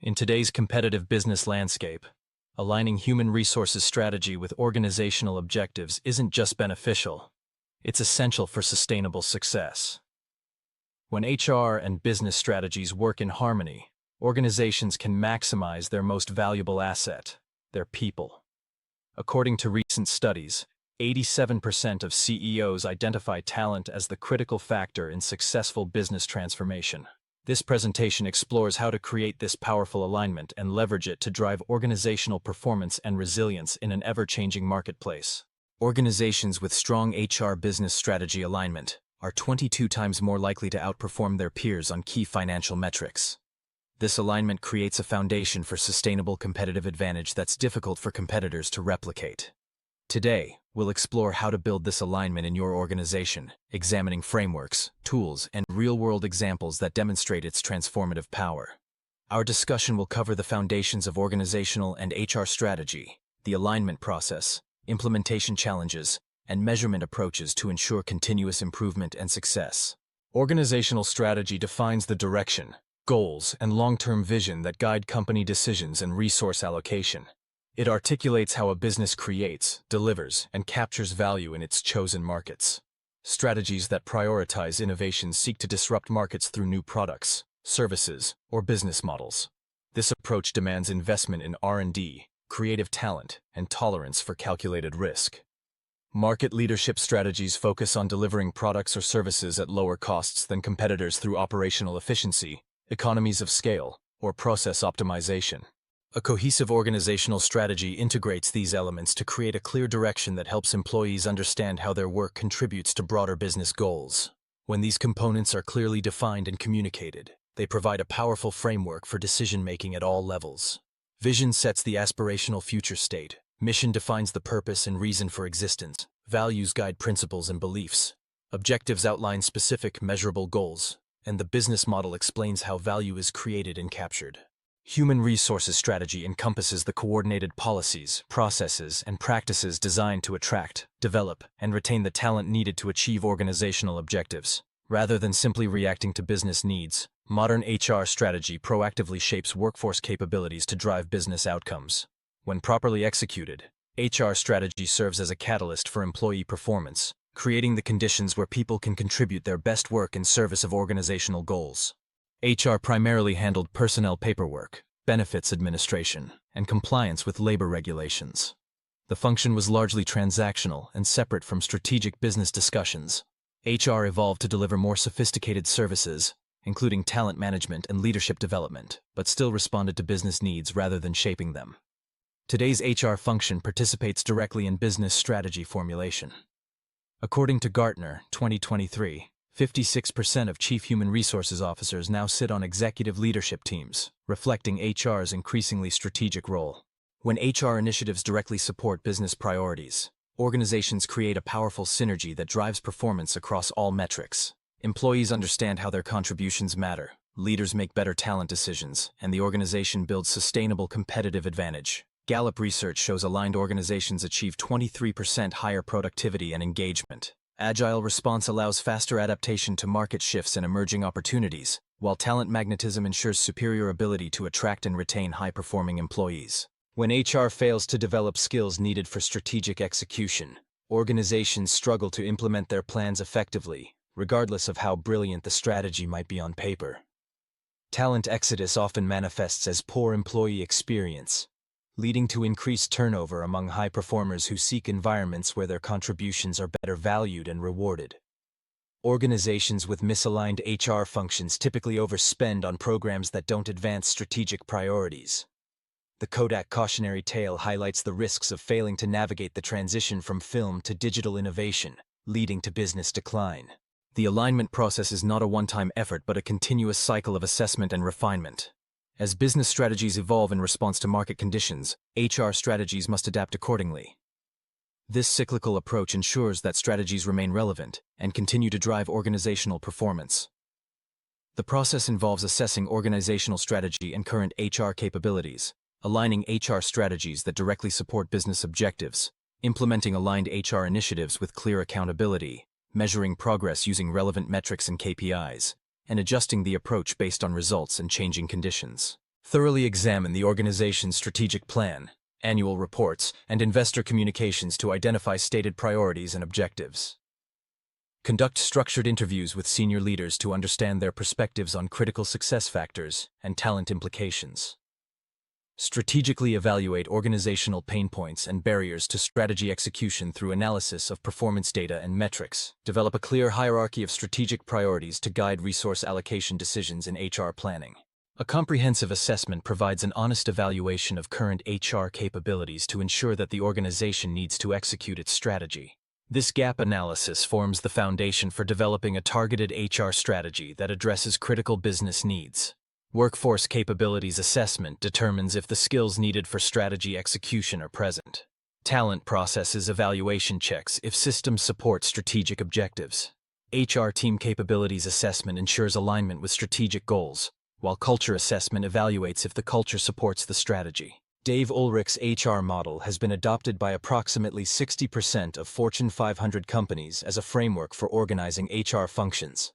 In today's competitive business landscape, aligning human resources strategy with organizational objectives isn't just beneficial, it's essential for sustainable success. When HR and business strategies work in harmony, organizations can maximize their most valuable asset, their people. According to recent studies, 87% of CEOs identify talent as the critical factor in successful business transformation. This presentation explores how to create this powerful alignment and leverage it to drive organizational performance and resilience in an ever-changing marketplace. Organizations with strong HR business strategy alignment are 22 times more likely to outperform their peers on key financial metrics. This alignment creates a foundation for sustainable competitive advantage that's difficult for competitors to replicate. Today, we'll explore how to build this alignment in your organization, examining frameworks, tools, and real-world examples that demonstrate its transformative power. Our discussion will cover the foundations of organizational and HR strategy, the alignment process, implementation challenges, and measurement approaches to ensure continuous improvement and success. Organizational strategy defines the direction, goals, and long-term vision that guide company decisions and resource allocation. It articulates how a business creates, delivers, and captures value in its chosen markets. Strategies that prioritize innovation seek to disrupt markets through new products, services, or business models. This approach demands investment in R&D, creative talent, and tolerance for calculated risk. Market leadership strategies focus on delivering products or services at lower costs than competitors through operational efficiency, economies of scale, or process optimization. A cohesive organizational strategy integrates these elements to create a clear direction that helps employees understand how their work contributes to broader business goals. When these components are clearly defined and communicated, they provide a powerful framework for decision-making at all levels. Vision sets the aspirational future state. Mission defines the purpose and reason for existence. Values guide principles and beliefs. Objectives outline specific, measurable goals. And the business model explains how value is created and captured. Human resources strategy encompasses the coordinated policies, processes, and practices designed to attract, develop, and retain the talent needed to achieve organizational objectives. Rather than simply reacting to business needs, modern HR strategy proactively shapes workforce capabilities to drive business outcomes. When properly executed, HR strategy serves as a catalyst for employee performance, creating the conditions where people can contribute their best work in service of organizational goals. HR primarily handled personnel paperwork, benefits administration, and compliance with labor regulations. The function was largely transactional and separate from strategic business discussions. HR evolved to deliver more sophisticated services, including talent management and leadership development, but still responded to business needs rather than shaping them. Today's HR function participates directly in business strategy formulation. According to Gartner, 2023, 56% of chief human resources officers now sit on executive leadership teams, reflecting HR's increasingly strategic role. When HR initiatives directly support business priorities, organizations create a powerful synergy that drives performance across all metrics. Employees understand how their contributions matter, leaders make better talent decisions, and the organization builds sustainable competitive advantage. Gallup research shows aligned organizations achieve 23% higher productivity and engagement. Agile response allows faster adaptation to market shifts and emerging opportunities, while talent magnetism ensures superior ability to attract and retain high-performing employees. When HR fails to develop skills needed for strategic execution, organizations struggle to implement their plans effectively, regardless of how brilliant the strategy might be on paper. Talent exodus often manifests as poor employee experience, leading to increased turnover among high performers who seek environments where their contributions are better valued and rewarded. Organizations with misaligned HR functions typically overspend on programs that don't advance strategic priorities. The Kodak cautionary tale highlights the risks of failing to navigate the transition from film to digital innovation, leading to business decline. The alignment process is not a one-time effort but a continuous cycle of assessment and refinement. As business strategies evolve in response to market conditions, HR strategies must adapt accordingly. This cyclical approach ensures that strategies remain relevant and continue to drive organizational performance. The process involves assessing organizational strategy and current HR capabilities, aligning HR strategies that directly support business objectives, implementing aligned HR initiatives with clear accountability, measuring progress using relevant metrics and KPIs, and adjusting the approach based on results and changing conditions. Thoroughly examine the organization's strategic plan, annual reports, and investor communications to identify stated priorities and objectives. Conduct structured interviews with senior leaders to understand their perspectives on critical success factors and talent implications. Strategically evaluate organizational pain points and barriers to strategy execution through analysis of performance data and metrics. Develop a clear hierarchy of strategic priorities to guide resource allocation decisions in HR planning. A comprehensive assessment provides an honest evaluation of current HR capabilities to ensure that the organization needs to execute its strategy. This gap analysis forms the foundation for developing a targeted HR strategy that addresses critical business needs. Workforce capabilities assessment determines if the skills needed for strategy execution are present. Talent processes evaluation checks if systems support strategic objectives. HR team capabilities assessment ensures alignment with strategic goals, while culture assessment evaluates if the culture supports the strategy. Dave Ulrich's HR model has been adopted by approximately 60% of Fortune 500 companies as a framework for organizing HR functions.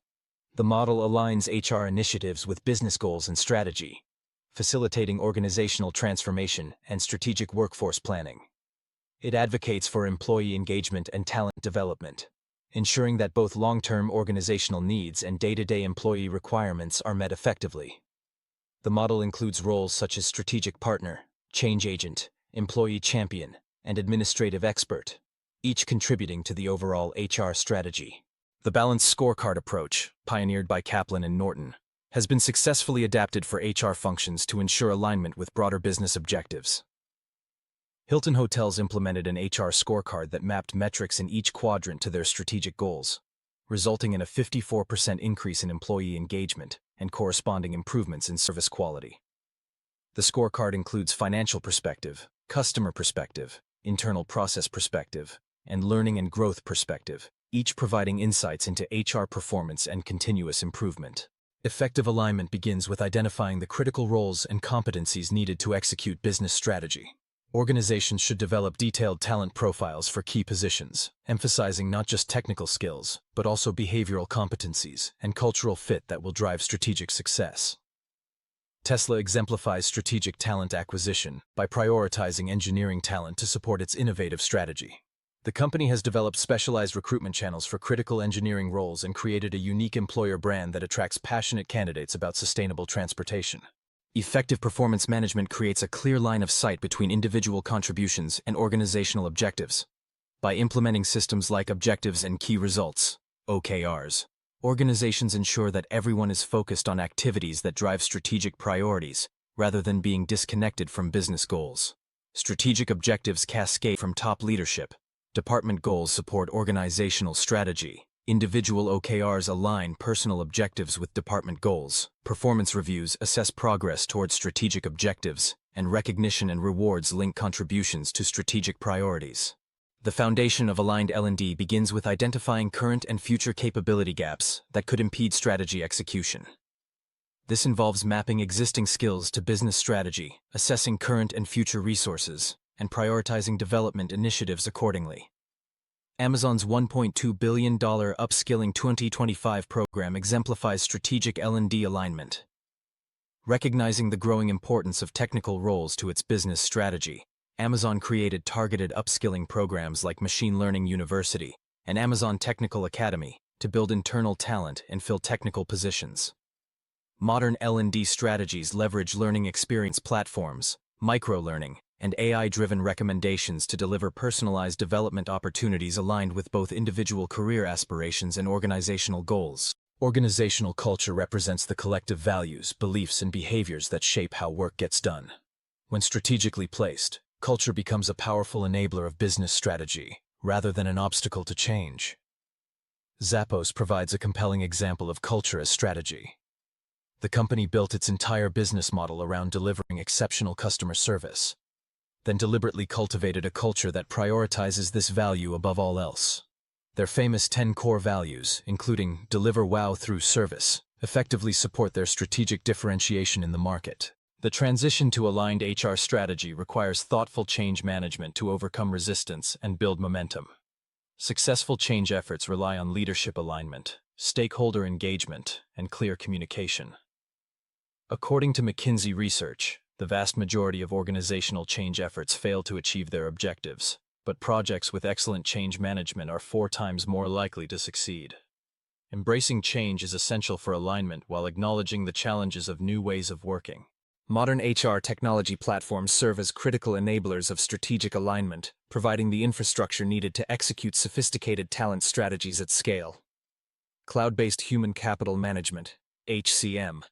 The model aligns HR initiatives with business goals and strategy, facilitating organizational transformation and strategic workforce planning. It advocates for employee engagement and talent development, ensuring that both long-term organizational needs and day-to-day employee requirements are met effectively. The model includes roles such as strategic partner, change agent, employee champion, and administrative expert, each contributing to the overall HR strategy. The balanced scorecard approach, pioneered by Kaplan and Norton, has been successfully adapted for HR functions to ensure alignment with broader business objectives. Hilton Hotels implemented an HR scorecard that mapped metrics in each quadrant to their strategic goals, resulting in a 54% increase in employee engagement and corresponding improvements in service quality. The scorecard includes financial perspective, customer perspective, internal process perspective, and learning and growth perspective, each providing insights into HR performance and continuous improvement. Effective alignment begins with identifying the critical roles and competencies needed to execute business strategy. Organizations should develop detailed talent profiles for key positions, emphasizing not just technical skills, but also behavioral competencies and cultural fit that will drive strategic success. Tesla exemplifies strategic talent acquisition by prioritizing engineering talent to support its innovative strategy. The company has developed specialized recruitment channels for critical engineering roles and created a unique employer brand that attracts passionate candidates about sustainable transportation. Effective performance management creates a clear line of sight between individual contributions and organizational objectives. By implementing systems like Objectives and Key Results, OKRs, organizations ensure that everyone is focused on activities that drive strategic priorities, rather than being disconnected from business goals. Strategic objectives cascade from top leadership. Department goals support organizational strategy. Individual OKRs align personal objectives with department goals. Performance reviews assess progress towards strategic objectives, and recognition and rewards link contributions to strategic priorities. The foundation of aligned L&D begins with identifying current and future capability gaps that could impede strategy execution. This involves mapping existing skills to business strategy, assessing current and future resources, and prioritizing development initiatives accordingly. Amazon's $1.2 billion Upskilling 2025 program exemplifies strategic L&D alignment. Recognizing the growing importance of technical roles to its business strategy, Amazon created targeted upskilling programs like Machine Learning University and Amazon Technical Academy to build internal talent and fill technical positions. Modern L&D strategies leverage learning experience platforms, microlearning, and AI-driven recommendations to deliver personalized development opportunities aligned with both individual career aspirations and organizational goals. Organizational culture represents the collective values, beliefs, and behaviors that shape how work gets done. When strategically placed, culture becomes a powerful enabler of business strategy, rather than an obstacle to change. Zappos provides a compelling example of culture as strategy. The company built its entire business model around delivering exceptional customer service, then deliberately cultivated a culture that prioritizes this value above all else. Their famous 10 core values, including deliver wow through service, effectively support their strategic differentiation in the market. The transition to aligned HR strategy requires thoughtful change management to overcome resistance and build momentum. Successful change efforts rely on leadership alignment, stakeholder engagement, and clear communication. According to McKinsey research, the vast majority of organizational change efforts fail to achieve their objectives, but projects with excellent change management are 4 times more likely to succeed. Embracing change is essential for alignment while acknowledging the challenges of new ways of working. Modern HR technology platforms serve as critical enablers of strategic alignment, providing the infrastructure needed to execute sophisticated talent strategies at scale. Cloud-based human capital management, HCM.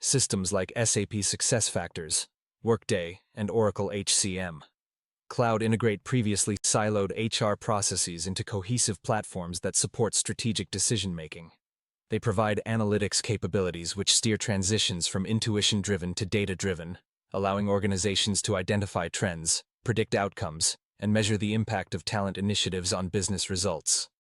Systems like SAP SuccessFactors, Workday, and Oracle HCM. Cloud integrate previously siloed HR processes into cohesive platforms that support strategic decision-making. They provide analytics capabilities which steer transitions from intuition-driven to data-driven, allowing organizations to identify trends, predict outcomes, and measure the impact of talent initiatives on business results.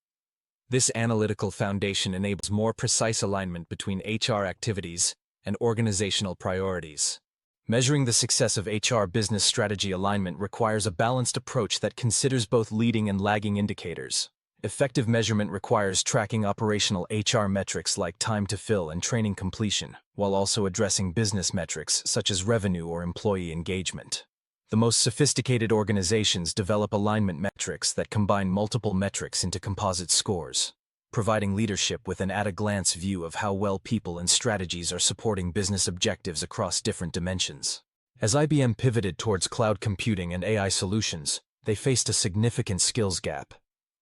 This analytical foundation enables more precise alignment between HR activities and organizational priorities. Measuring the success of HR business strategy alignment requires a balanced approach that considers both leading and lagging indicators. Effective measurement requires tracking operational HR metrics like time to fill and training completion, while also addressing business metrics such as revenue or employee engagement. The most sophisticated organizations develop alignment metrics that combine multiple metrics into composite scores, providing leadership with an at-a-glance view of how well people and strategies are supporting business objectives across different dimensions. As IBM pivoted towards cloud computing and AI solutions, they faced a significant skills gap.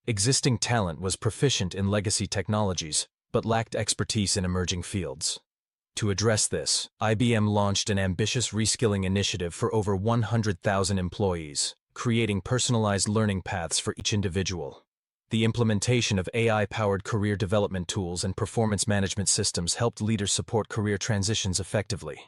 Existing talent was proficient in legacy technologies, but lacked expertise in emerging fields. To address this, IBM launched an ambitious reskilling initiative for over 100,000 employees, creating personalized learning paths for each individual. The implementation of AI-powered career development tools and performance management systems helped leaders support career transitions effectively.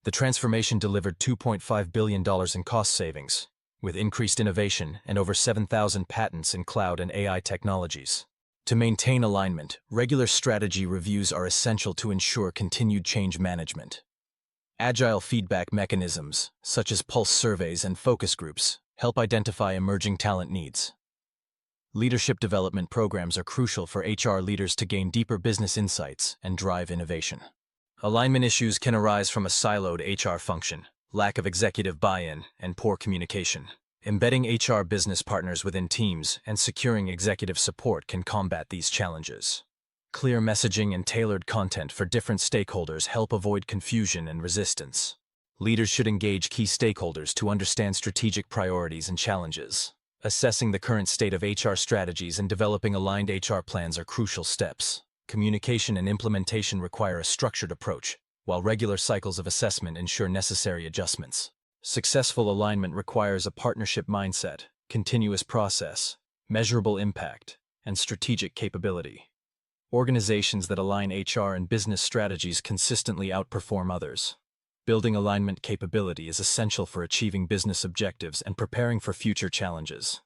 The transformation delivered $2.5 billion in cost savings, with increased innovation and over 7,000 patents in cloud and AI technologies. To maintain alignment, regular strategy reviews are essential to ensure continued change management. Agile feedback mechanisms, such as pulse surveys and focus groups, help identify emerging talent needs. Leadership development programs are crucial for HR leaders to gain deeper business insights and drive innovation. Alignment issues can arise from a siloed HR function, lack of executive buy-in, and poor communication. Embedding HR business partners within teams and securing executive support can combat these challenges. Clear messaging and tailored content for different stakeholders help avoid confusion and resistance. Leaders should engage key stakeholders to understand strategic priorities and challenges. Assessing the current state of HR strategies and developing aligned HR plans are crucial steps. Communication and implementation require a structured approach, while regular cycles of assessment ensure necessary adjustments. Successful alignment requires a partnership mindset, continuous process, measurable impact, and strategic capability. Organizations that align HR and business strategies consistently outperform others. Building alignment capability is essential for achieving business objectives and preparing for future challenges.